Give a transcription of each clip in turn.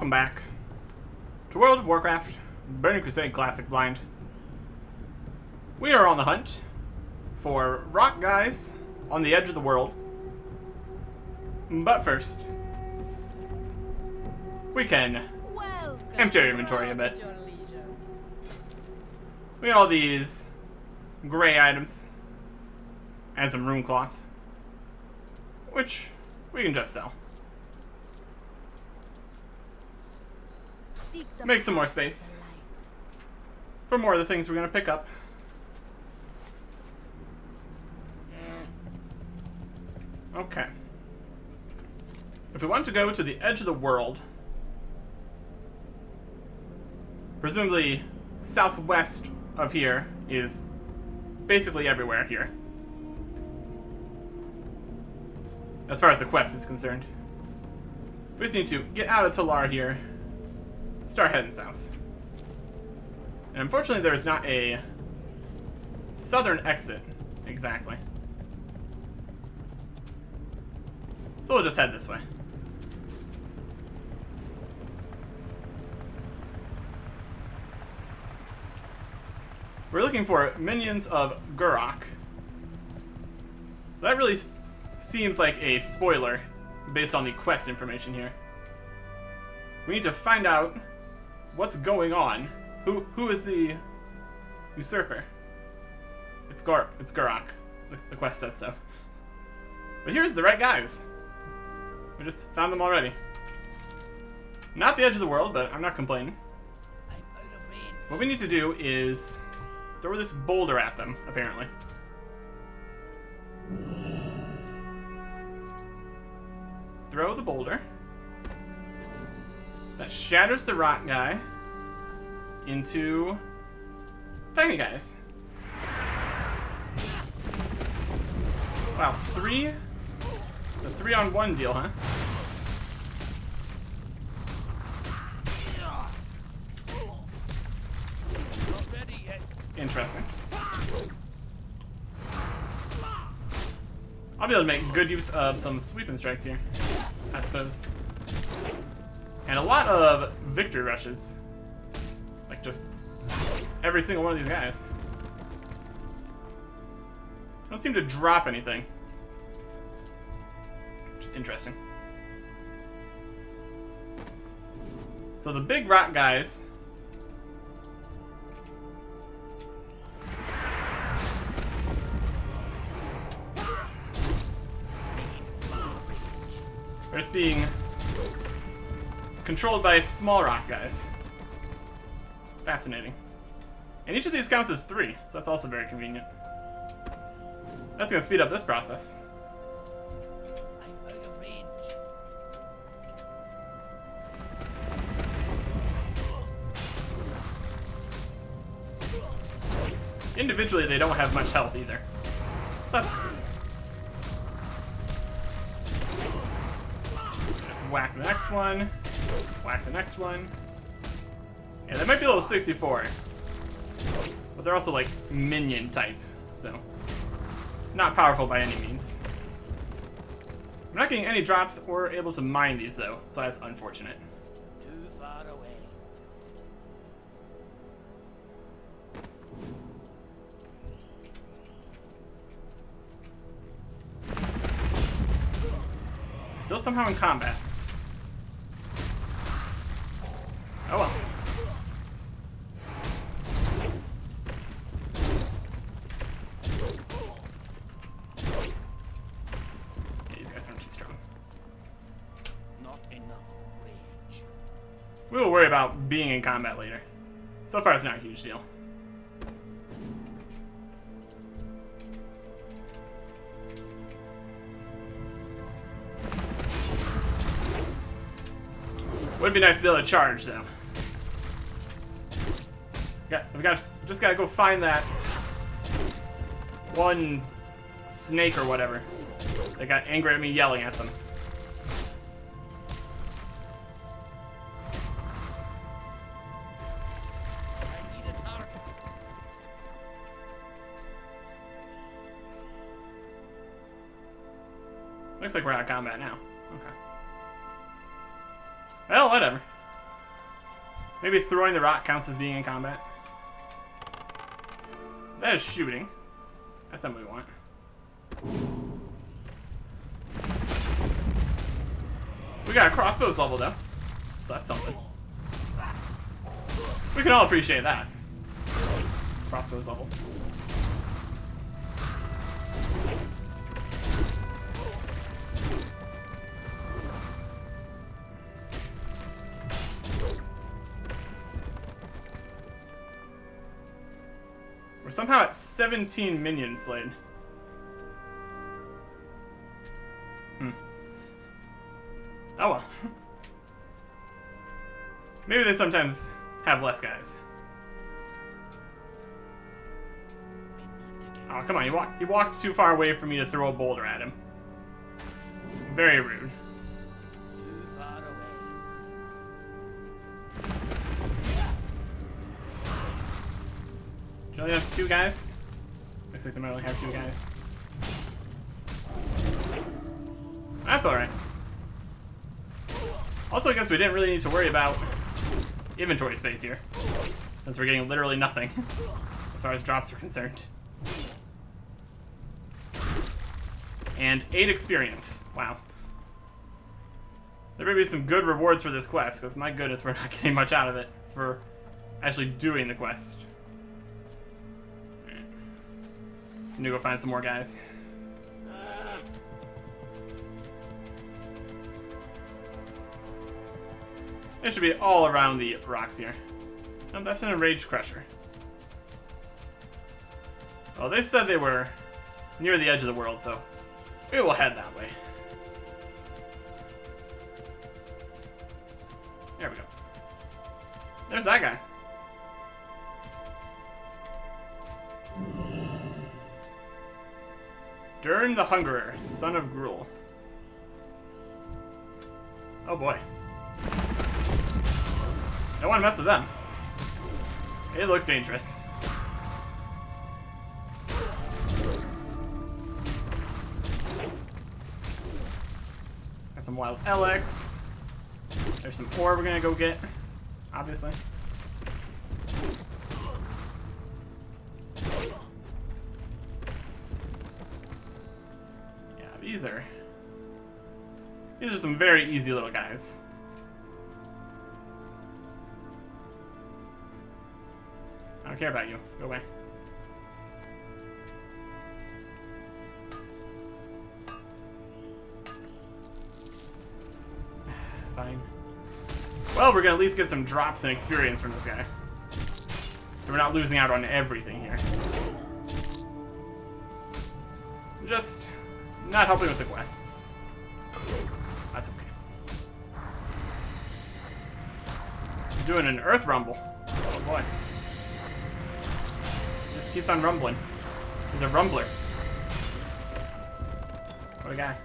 welcome back to World of Warcraft, Burning Crusade Classic Blind. We are on the hunt for rock guys on the edge of the world. But first, we can empty our inventory a bit. We got all these gray items and some rune cloth, which we can just sell. Make some more space for more of the things we're going to pick up. Okay. If we want to go to the edge of the world, presumably southwest of here is basically everywhere here, as far as the quest is concerned. We just need to get out of Talar here, start heading south. And unfortunately there is not a southern exit exactly, so we'll just head this way. We're looking for minions of Gurok. That really seems like a spoiler based on the quest information here. We need to find out what's going on. Who is the usurper? It's Gurok. The quest says so. But here's the right guys. We just found them already. Not the edge of the world, but I'm not complaining. What we need to do is throw this boulder at them, apparently. Throw the boulder. That shatters the rock guy into tiny guys. Wow, it's a 3-on-1 deal, huh? Interesting. I'll be able to make good use of some sweeping strikes here, I suppose. And a lot of victory rushes. Like just every single one of these guys. Don't seem to drop anything. Which is interesting. So the big rock guys are just being controlled by small rock guys. Fascinating. And each of these counts as 3, so that's also very convenient. That's gonna speed up this process. I'm out of range. Individually, they don't have much health either. So that's good. Just whack the next one. Whack the next one. Yeah, they might be level 64. But they're also like minion type, so not powerful by any means. I'm not getting any drops or able to mine these though, so that's unfortunate. Too far away. Still somehow in combat. Oh well. Yeah, these guys aren't too strong. Not enough range. We will worry about being in combat later. So far, it's not a huge deal. Would be nice to be able to charge, though. Just gotta go find that one snake or whatever that got angry at me yelling at them. I need a target. Looks like we're out of combat now. Okay. Well, whatever. Maybe throwing the rock counts as being in combat. That is shooting. That's not what we want. We got a crossbows level though, so that's something. We can all appreciate that. Crossbows levels. We're somehow at 17 minions slain. Oh well. Maybe they sometimes have less guys. Oh, come on, you walked too far away for me to throw a boulder at him. Very rude. Too far away. Do you only have 2 guys? Looks like they might only have 2 guys. That's alright. Also, I guess we didn't really need to worry about inventory space here, since we're getting literally nothing as far as drops are concerned. And 8 experience. Wow. There may be some good rewards for this quest, because my goodness, we're not getting much out of it for actually doing the quest. Alright. I'm gonna go find some more guys. It should be all around the rocks here. Oh, that's an enraged crusher. Oh, they said they were near the edge of the world, so we will head that way. There we go. There's that guy. Dern the Hungerer, son of Gruul. Oh boy. Don't want to mess with them. They look dangerous. Got some wild LX. There's some ore we're gonna go get, obviously. Yeah, these are some very easy little guys. I don't care about you. Go away. Fine. Well, we're gonna at least get some drops and experience from this guy. So we're not losing out on everything here. Just not helping with the quests. That's okay. Doing an earth rumble. Oh boy. Just keeps on rumbling. He's a rumbler. What a guy.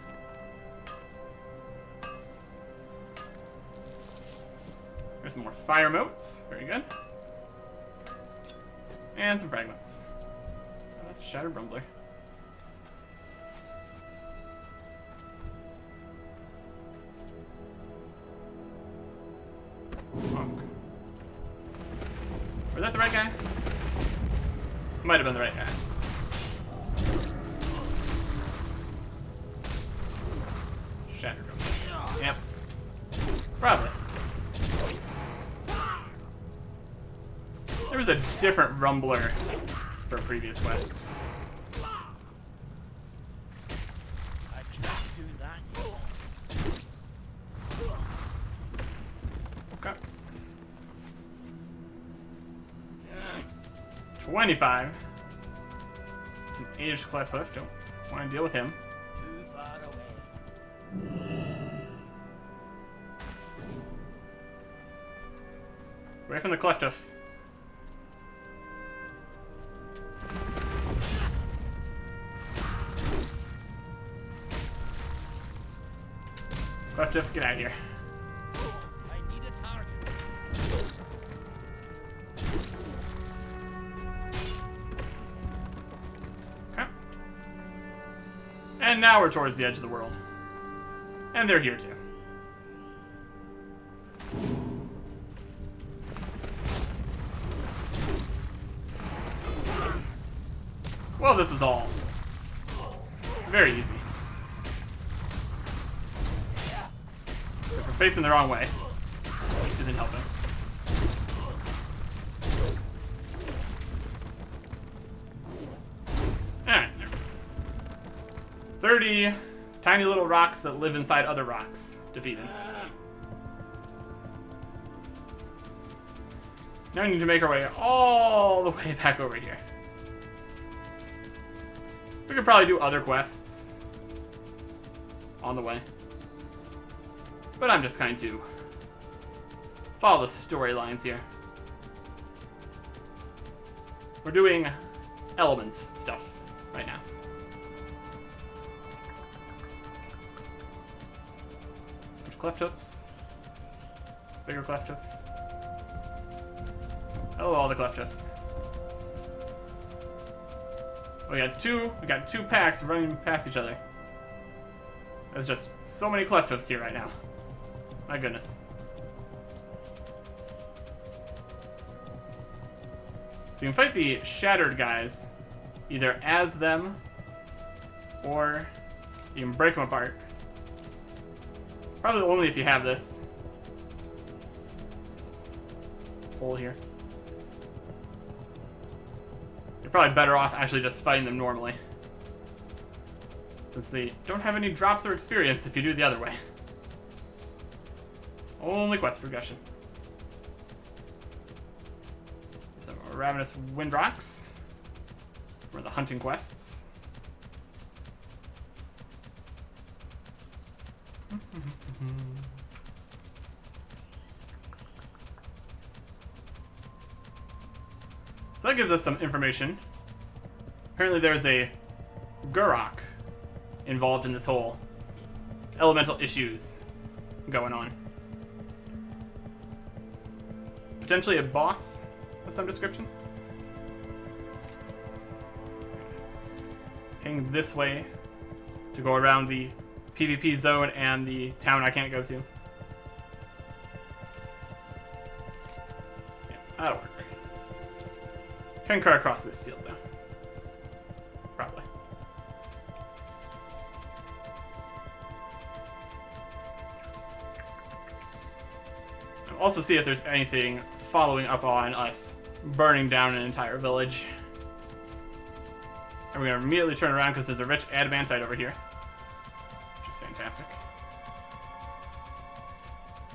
There's some more fire motes. Very good. And some fragments. Oh, that's a shattered rumbler. Monk. Was that the right guy? Might have been the right guy. Shattered rumbler. Yep. Probably. There was a different rumbler for a previous quest. I can't do that. Okay. 25. It's an aged cleft hoof. Don't want to deal with him. Too far away. Away from the cleft hoof. Cleft hoof, get out of here. I need a target. Okay. And now we're towards the edge of the world. And they're here too. Well, this was all very easy. We're facing the wrong way. Isn't helping. Alright. 30 tiny little rocks that live inside other rocks. Defeated. Now we need to make our way all the way back over here. We could probably do other quests on the way. But I'm just going to follow the storylines here. We're doing elements stuff right now. Which cleft hoofs? Bigger cleft hoof. Oh, all the cleft hoofs. We got two packs running past each other. There's just so many cleft hoofs here right now. My goodness. So you can fight the shattered guys either as them or you can break them apart. Probably only if you have this hole here. You're probably better off actually just fighting them normally, since they don't have any drops or experience if you do it the other way. Only quest progression. Some ravenous wind rocks for the hunting quests. So that gives us some information. Apparently there's a Gurok involved in this whole elemental issues going on. Potentially a boss of some description. Heading this way to go around the PvP zone and the town I can't go to. Yeah, that'll work. Can cut across this field though. Probably. I'll also see if there's anything following up on us burning down an entire village. And we're gonna immediately turn around because there's a rich adamantite over here. Which is fantastic.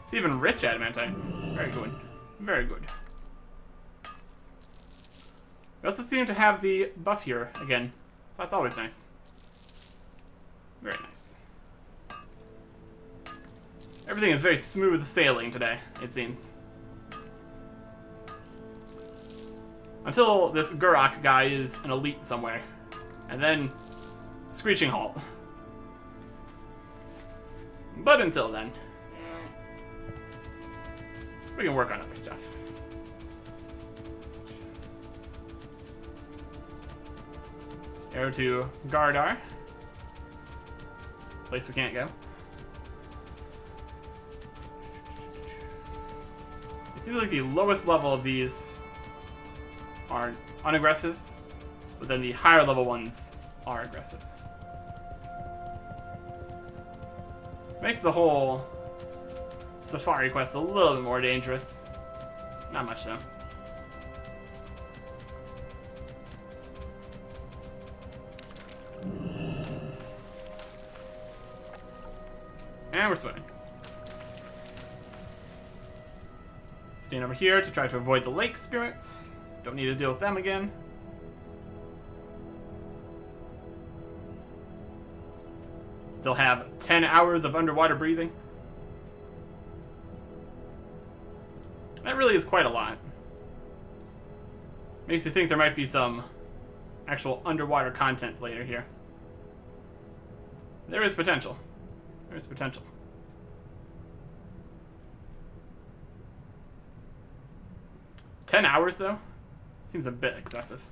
It's even rich adamantite. Very good. Very good. We also seem to have the buff here again, so that's always nice. Very nice. Everything is very smooth sailing today, it seems. Until this Gurok guy is an elite somewhere. And then, screeching halt. But until then, we can work on other stuff. Arrow to Gardar. Place we can't go. It seems like the lowest level of these are unaggressive, but then the higher level ones are aggressive. Makes the whole safari quest a little bit more dangerous. Not much though. And we're swimming. Staying over here to try to avoid the lake spirits. Don't need to deal with them again. Still have 10 hours of underwater breathing. That really is quite a lot. Makes you think there might be some actual underwater content later here. There is potential. There's potential. $10 hours though? Seems a bit excessive.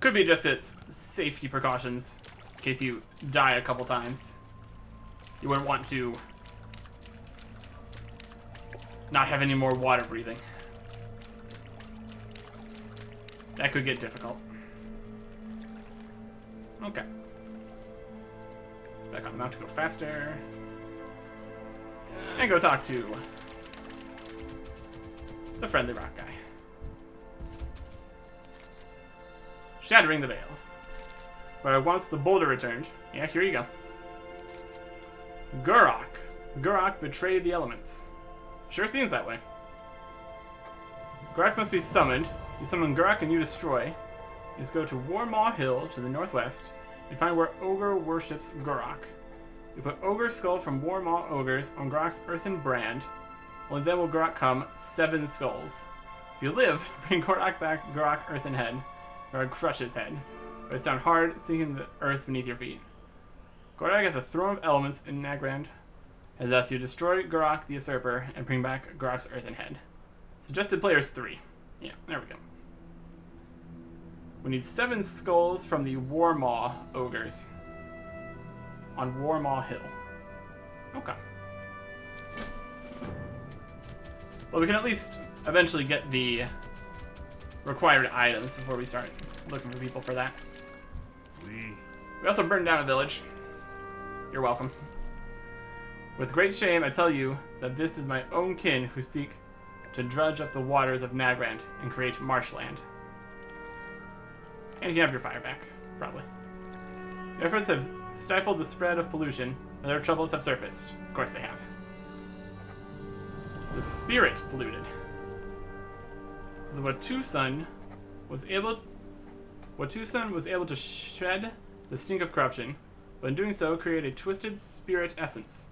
Could be just its safety precautions in case you die a couple times. You wouldn't want to not have any more water breathing. That could get difficult. Okay. Back on the mount to go faster. And go talk to the friendly rock guy. Shattering the veil. But once the boulder returned, yeah, here you go. Gurok. Gurok betrayed the elements. Sure seems that way. Gurok must be summoned. You summon Gurok and you destroy. You just go to Warmaw Hill to the northwest and find where Ogre worships Gurok. You put Ogre skull from Warmaw Ogres on Gurok's earthen brand. Only then will Gurok come 7 skulls. If you live, bring Gurok back Gurok earthen head. Or crush his head. But it's down hard, sinking the earth beneath your feet. Gurok at the Throne of Elements in Nagrand has asked you to destroy Gurok the Usurper and bring back Gurok's earthen head. Suggested players 3. Yeah, there we go. We need 7 skulls from the Warmaw Ogres on Warmaw Hill. Okay. Well, we can at least eventually get the required items before we start looking for people for that. We also burned down a village. You're welcome. With great shame, I tell you that this is my own kin who seek to drudge up the waters of Nagrand and create marshland. And you can have your fire back, probably. Your efforts have stifled the spread of pollution, and their troubles have surfaced. Of course they have. The spirit polluted. The Watusan was able to shed the stink of corruption, but in doing so create a twisted spirit essence.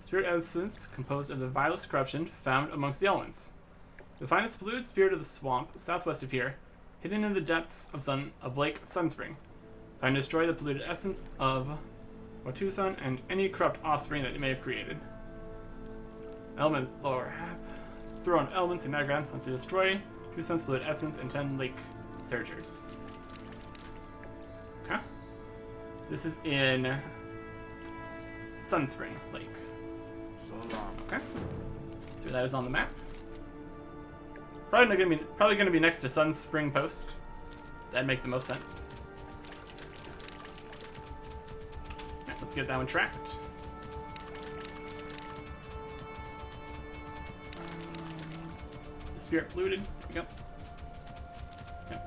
Spirit essence composed of the vilest corruption found amongst the elements. You'll find this polluted spirit of the swamp southwest of here, hidden in the depths of Lake Sunspring. Find and destroy the polluted essence of Watusan and any corrupt offspring that it may have created. Element lower half. Throw on elements in Nagrand once you destroy Watusan's polluted essence and 10 lake searchers. Okay. This is in Sunspring Lake. Okay. So that is on the map. Probably gonna be next to Sunspring Post. That'd make the most sense. Right, let's get that one tracked. The spirit polluted. Here we go. Okay.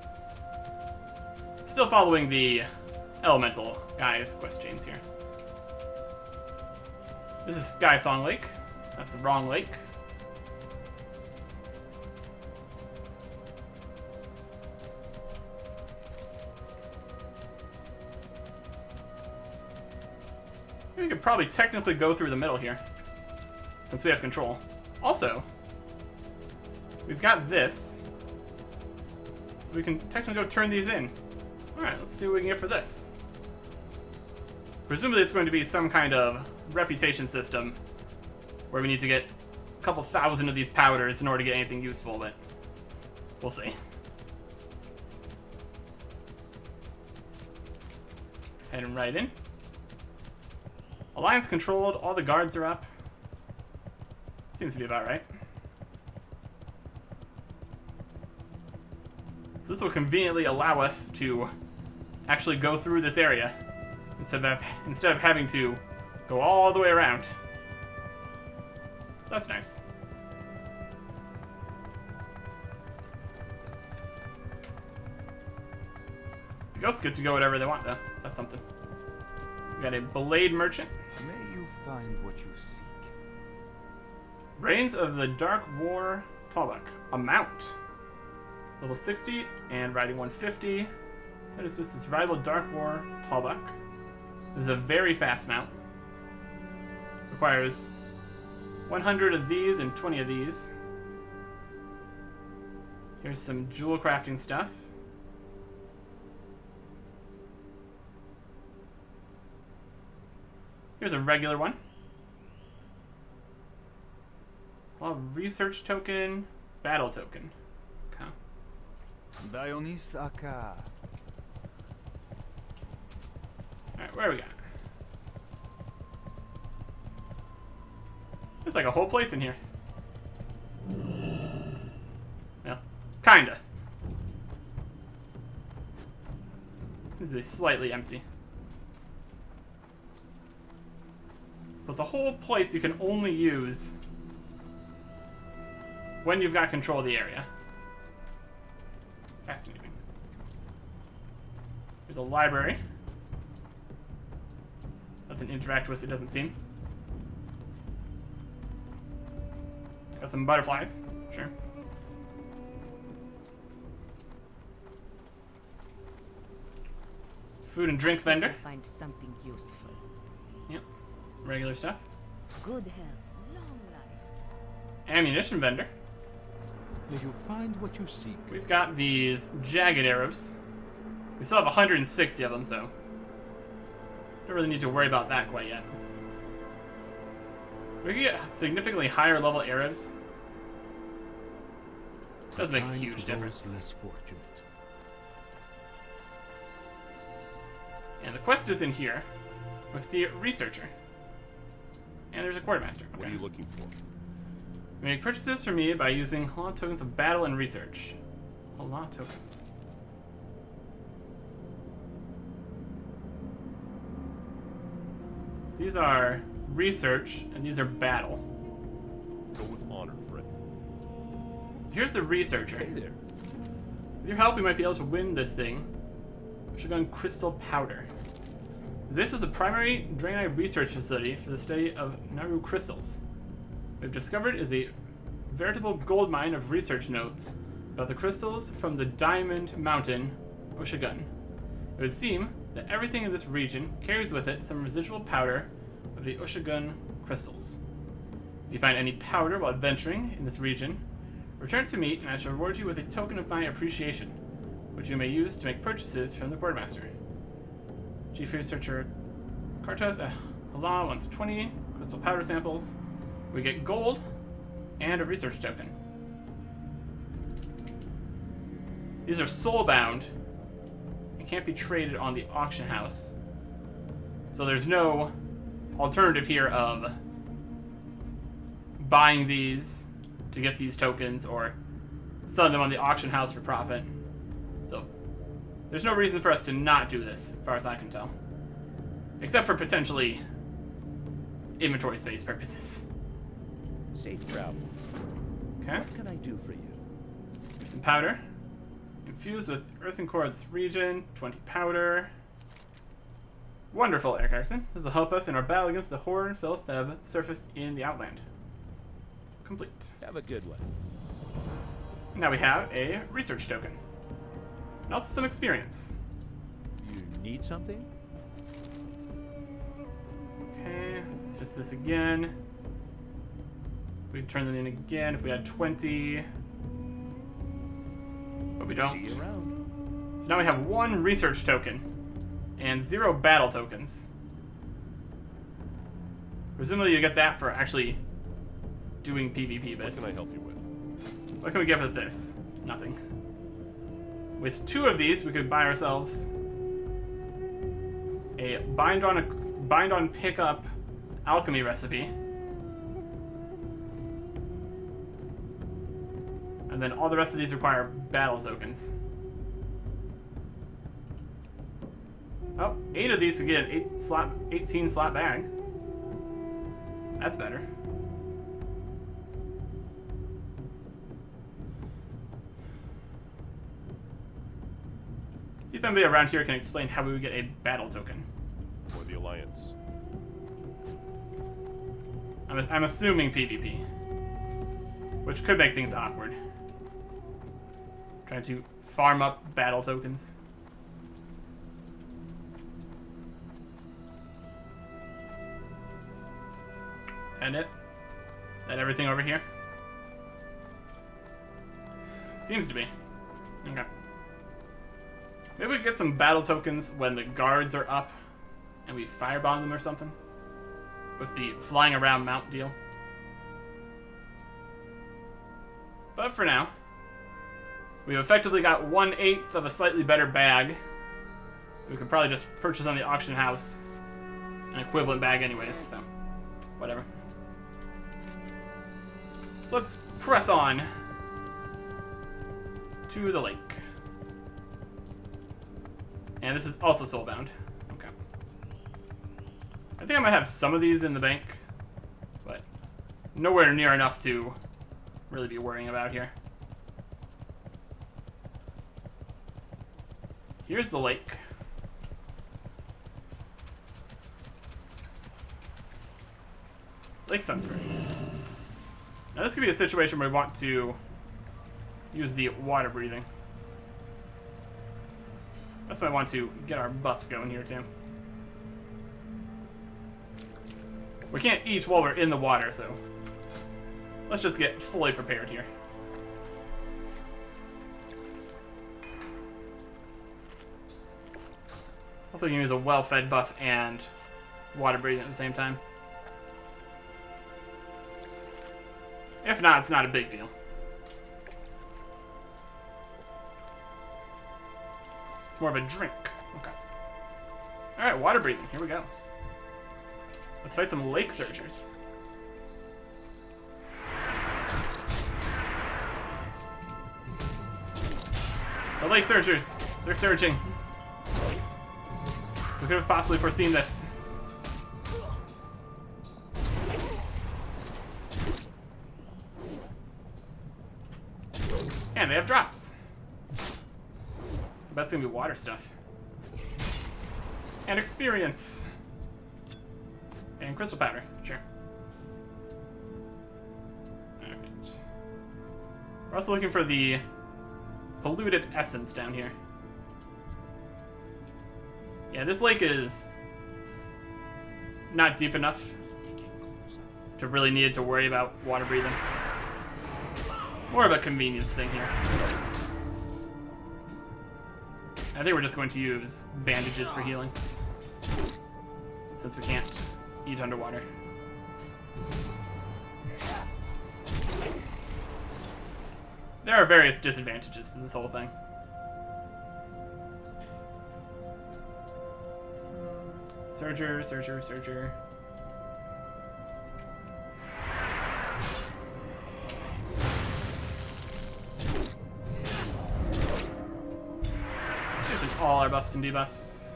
Still following the elemental guys' quest chains here. This is Sky Song Lake. That's the wrong lake. We could probably technically go through the middle here, since we have control. Also, we've got this, so we can technically go turn these in. Alright, let's see what we can get for this. Presumably it's going to be some kind of reputation system where we need to get a couple thousand of these powders in order to get anything useful, but we'll see. Heading right in. Alliance controlled, all the guards are up. Seems to be about right. So this will conveniently allow us to actually go through this area instead of having to go all the way around. So that's nice. The ghosts get to go whatever they want, though. So that's something. We got a Blade Merchant. May you find what you seek. Reigns of the Dark War Talbuk. A mount. Level 60 and riding 150. So this is rival Dark War Talbuk. This is a very fast mount. Requires 100 of these and 20 of these. Here's some jewel crafting stuff. Here's a regular one. Well, research token, battle token. Okay. Dionis Aka. Alright, where are we got? There's like a whole place in here. Well, kinda. only slightly empty. So it's a whole place you can only use when you've got control of the area. Fascinating. There's a library. Nothing to interact with, it doesn't seem. Got some butterflies, sure. Food and drink vendor. Find something useful. Yep. Regular stuff. Good health, long life. Ammunition vendor. May you find what you seek. We've got these jagged arrows. We still have 160 of them, so don't really need to worry about that quite yet. We could get significantly higher level arrows. Does make a huge difference. Less fortunate. And the quest is in here with the researcher. And there's a quartermaster. Okay. What are you looking for? Make purchases for me by using a lot of tokens of battle and research. A lot of tokens. So these are research, and these are battle. Go with honor, friend. So here's the researcher. Hey there. With your help, we might be able to win this thing. Shogun Crystal Powder. This is the primary Draenei research facility for the study of Naru crystals. We've discovered is a veritable gold mine of research notes about the crystals from the Diamond Mountain, Oshigun. It would seem that everything in this region carries with it some residual powder of the Oshigun crystals. If you find any powder while adventuring in this region, return to me and I shall reward you with a token of my appreciation, which you may use to make purchases from the quartermaster. Chief Researcher Kartos Allah wants 20 crystal powder samples. We get gold and a research token. These are soulbound and can't be traded on the auction house. So there's no alternative here of buying these to get these tokens or selling them on the auction house for profit. So there's no reason for us to not do this, as far as I can tell. Except for potentially inventory space purposes. Safe travels. Okay. What can I do for you? There's some powder. Infused with earthen core of this region. 20 powder. Wonderful, Eric Erickson. This will help us in our battle against the horror and filth that have surfaced in the Outland. Complete. Have a good one. Now we have a research token. And also some experience. You need something? Okay, it's just this again. We'd turn them in again if we had 20. But we don't. See you around. So now we have 1 research token and 0 battle tokens. Presumably you get that for actually doing PvP bits. What can I help you with? What can we get with this? Nothing. With 2 of these, we could buy ourselves a bind on pickup alchemy recipe. And then all the rest of these require battle tokens. Oh, 8 of these would get an 18 slot bag. That's better. See if anybody around here can explain how we would get a battle token. For the Alliance. I'm assuming PvP, which could make things awkward. Trying to farm up battle tokens. And it? That everything over here? Seems to be. Okay. Maybe we get some battle tokens when the guards are up and we firebomb them or something. With the flying around mount deal. But for now, we've effectively got 1/8 of a slightly better bag. We could probably just purchase on the auction house an equivalent bag anyways, so whatever. So let's press on to the lake. And this is also soulbound. Okay. I think I might have some of these in the bank, but nowhere near enough to really be worrying about here. Here's the lake. Lake Sunspur. Now this could be a situation where we want to use the water breathing. That's why I want to get our buffs going here too. We can't eat while we're in the water, so let's just get fully prepared here. Hopefully we can use a well-fed buff and water breathing at the same time. If not, it's not a big deal. It's more of a drink. Okay. Alright, water breathing. Here we go. Let's fight some lake searchers. The lake searchers. They're searching. We could have possibly foreseen this. And they have drops. I bet it's gonna be water stuff. And experience. And crystal powder, sure. Alright. We're also looking for the polluted essence down here. Yeah, this lake is not deep enough to really need to worry about water breathing. More of a convenience thing here. I think we're just going to use bandages for healing, since we can't eat underwater. There are various disadvantages to this whole thing. Surger, Surger, Surger. Using all our buffs and debuffs.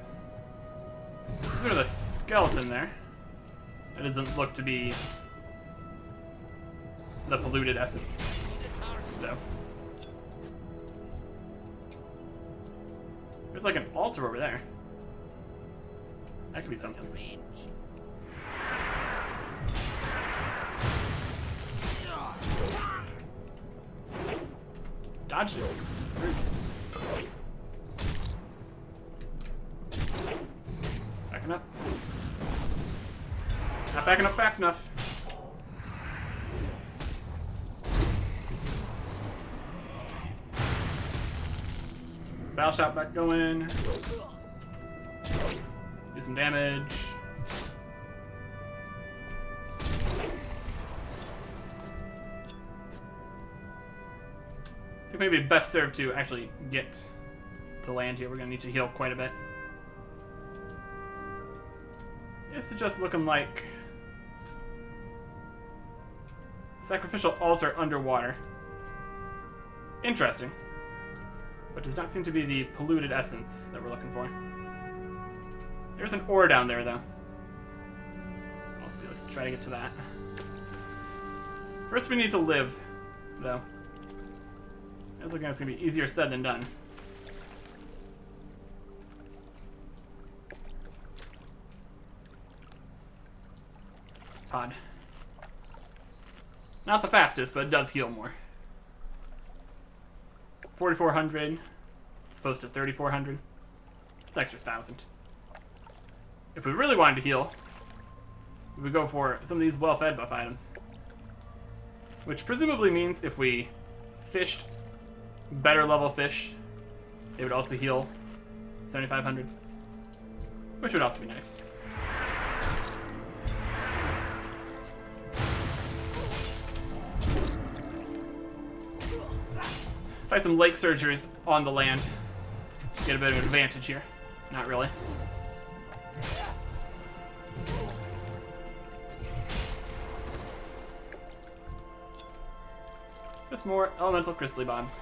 There's a bit of a skeleton there. That doesn't look to be the polluted essence, though. There's like an altar over there. That could be something. Dodged it. Backing up. Not backing up fast enough. Battle shot back going. Do some damage. I think maybe best served to actually get to land here. We're gonna need to heal quite a bit. This is just looking like sacrificial altar underwater. Interesting. But does not seem to be the polluted essence that we're looking for. There's an ore down there, though. I'll also be looking to try to get to that. First, we need to live, though. That's looking like it's going to be easier said than done. Pod. Not the fastest, but it does heal more. 4,400 as opposed to 3,400. It's extra 1,000. If we really wanted to heal, we would go for some of these well-fed buff items. Which presumably means if we fished better level fish, they would also heal 7,500. Which would also be nice. Fight some lake surgers on the land. Get a bit of an advantage here. Not really. Just more elemental crystally bombs.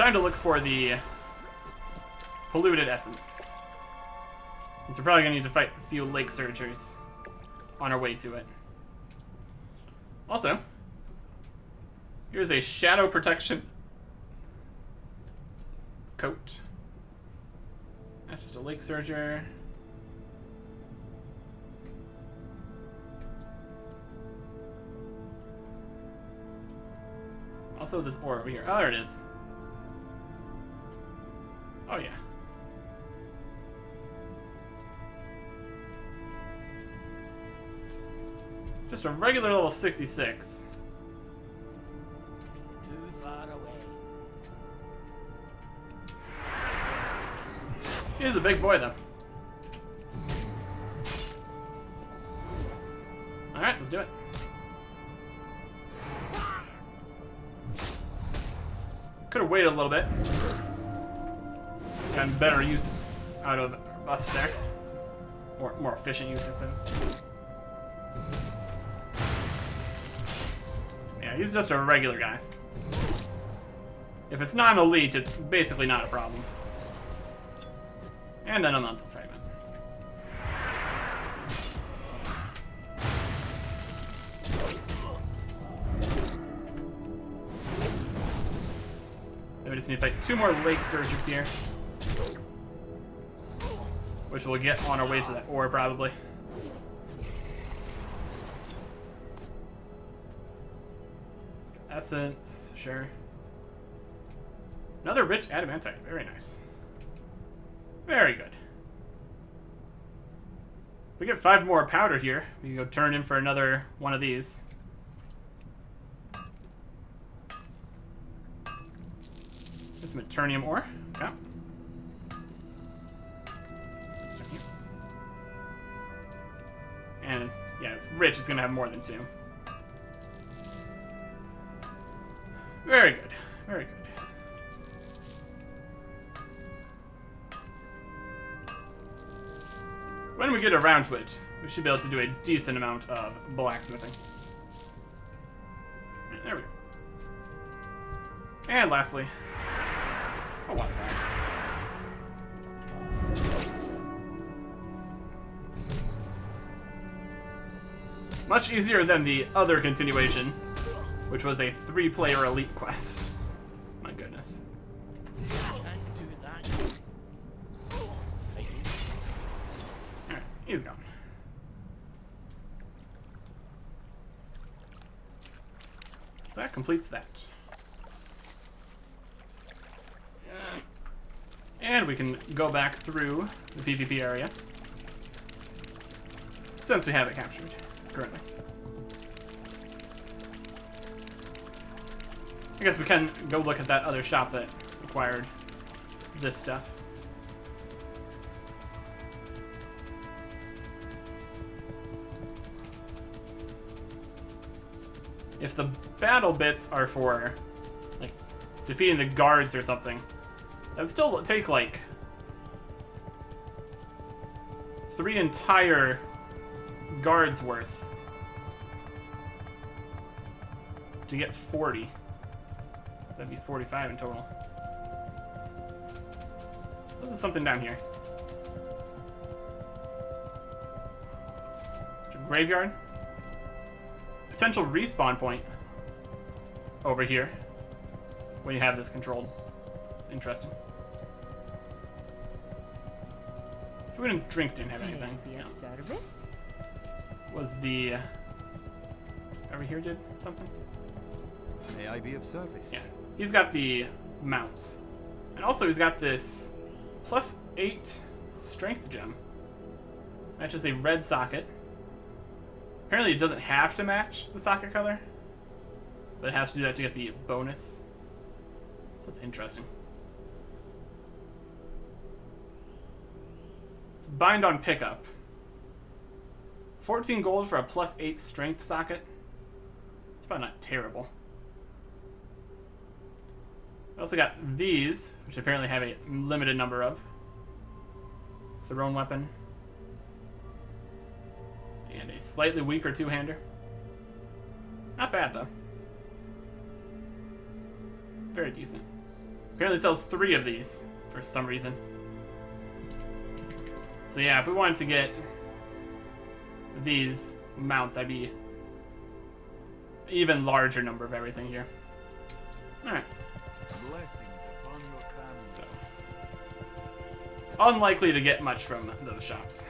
time to look for the polluted essence. Since we're probably gonna need to fight a few lake surgers on our way to it. Also, here's a shadow protection coat. That's just a lake surger. Also, this ore over here. Oh, there it is. Oh, yeah. Just a regular level 66. Too far away. He's a big boy, though. Alright, let's do it. Could have waited a little bit. Gotten better use out of buffs there. Or more efficient use, I suppose. Yeah, he's just a regular guy. If it's not an elite, it's basically not a problem. And then a mental fragment. Then we just need to fight 2 more lake surgers here. Which we'll get on our way to that ore, probably. Essence, sure. Another rich adamantite, very nice. Very good. If we get 5 more powder here, we can go turn in for another one of these. This is Maternium ore. Okay. And yeah, it's rich, it's gonna have more than 2. Very good. Very good. When we get around to it, we should be able to do a decent amount of blacksmithing. Right, there we go. And lastly, a water bag. Much easier than the other continuation, which was a 3-player elite quest. My goodness. Can't do that. Alright, he's gone. So that completes that. And we can go back through the PvP area. Since we have it captured currently. I guess we can go look at that other shop that acquired this stuff. If the battle bits are for, like, defeating the guards or something, that'd still take, like, 3 entire guards worth to get 40. That'd be 45 in total. This is something down here. Graveyard. Potential respawn point over here when you have this controlled. It's interesting. Food and drink didn't have anything. May I be of service? Was the over here did something? May I be of service? Yeah. He's got the mounts. And also he's got this +8 strength gem. Matches a red socket. Apparently it doesn't have to match the socket color, but it has to do that to get the bonus. So it's interesting. It's bind on pickup. 14 gold for a +8 strength socket. It's probably not terrible. I also got these, which apparently have a limited number of. Thrown weapon. And a slightly weaker 2-hander. Not bad, though. Very decent. Apparently sells 3 of these for some reason. So yeah, if we wanted to get these mounts, that'd be an even larger number of everything here. Alright. Blessings upon your family. So, unlikely to get much from those shops.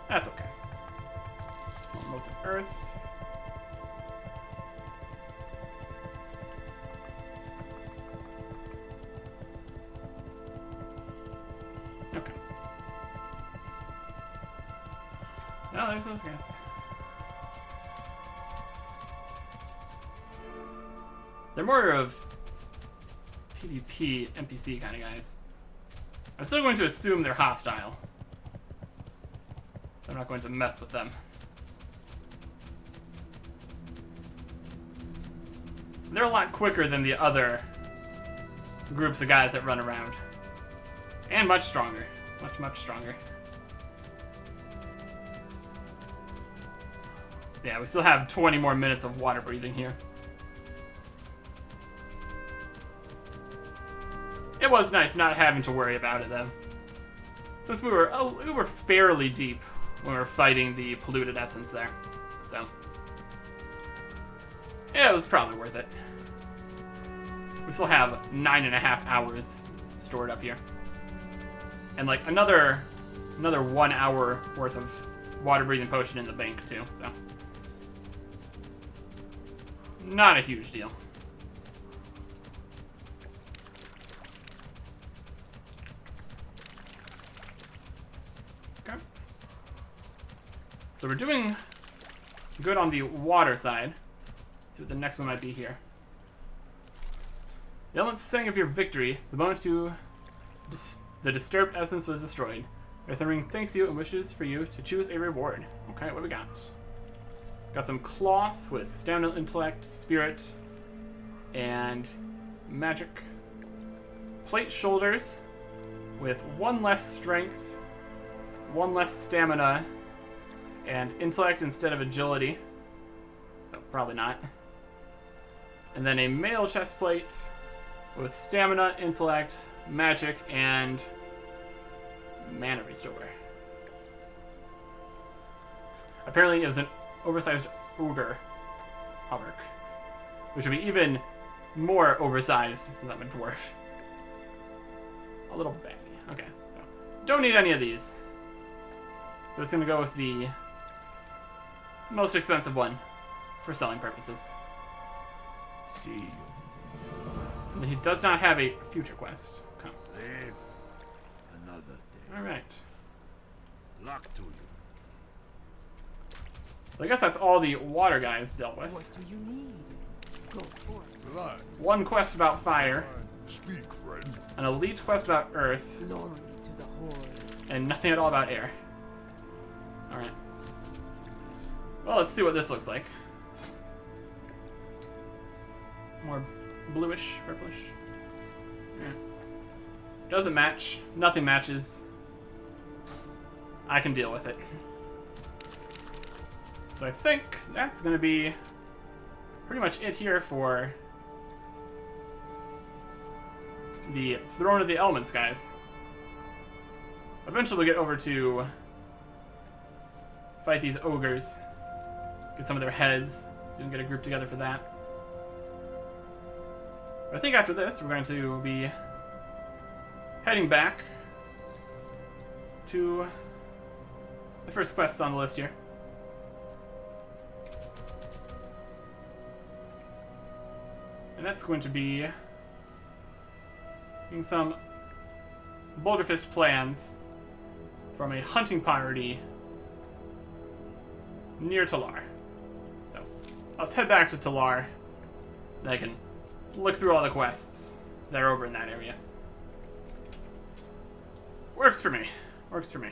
That's okay. Small motes of earth. Okay. Oh, there's those guys. They're more of PvP, NPC kind of guys. I'm still going to assume they're hostile. I'm not going to mess with them. They're a lot quicker than the other groups of guys that run around. And much stronger. Much, much stronger. So yeah, we still have 20 more minutes of water breathing here. It was nice not having to worry about it though. Since we were fairly deep when we were fighting the polluted essence there. So yeah, it was probably worth it. We still have 9.5 hours stored up here. And like another 1 hour worth of water breathing potion in the bank too, so not a huge deal. Okay. So we're doing good on the water side. Let's see what the next one might be here. The elements sang of your victory the moment the disturbed essence was destroyed. Earth and Ring thanks you and wishes for you to choose a reward. Okay, what do we got? Got some cloth with stamina, intellect, spirit, and magic. Plate shoulders with 1 less strength, 1 less stamina, and intellect instead of agility. So probably not. And then a mail chest plate with stamina, intellect, magic, and mana restore. Apparently it was an oversized ogre hauberk, which would be even more oversized since I'm a dwarf. A little baggy. Okay, so don't need any of these. I'm just gonna go with the most expensive one for selling purposes. See you. And he does not have a future quest. Come. Live another day. All right. Luck to you. So I guess that's all the water guys dealt with. What do you need? Go for it. Blood. 1 quest about fire, Speak, friend. an elite quest about earth, Glory to the Horde. and nothing at all about air. All right. Well, let's see what this looks like. More bluish, purplish. Yeah. Doesn't match. Nothing matches. I can deal with it. So I think that's going to be pretty much it here for the Throne of the Elements, guys. Eventually we'll get over to fight these ogres. Get some of their heads, so we can get a group together for that. But I think after this, we're going to be heading back to the first quest on the list here. And that's going to be getting some Boulder Fist plans from a hunting party near Talar. So, let's head back to Talar, and I can look through all the quests that are over in that area. Works for me. Works for me.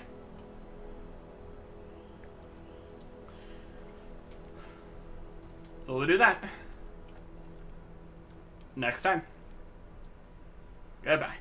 So we'll do that next time. Goodbye.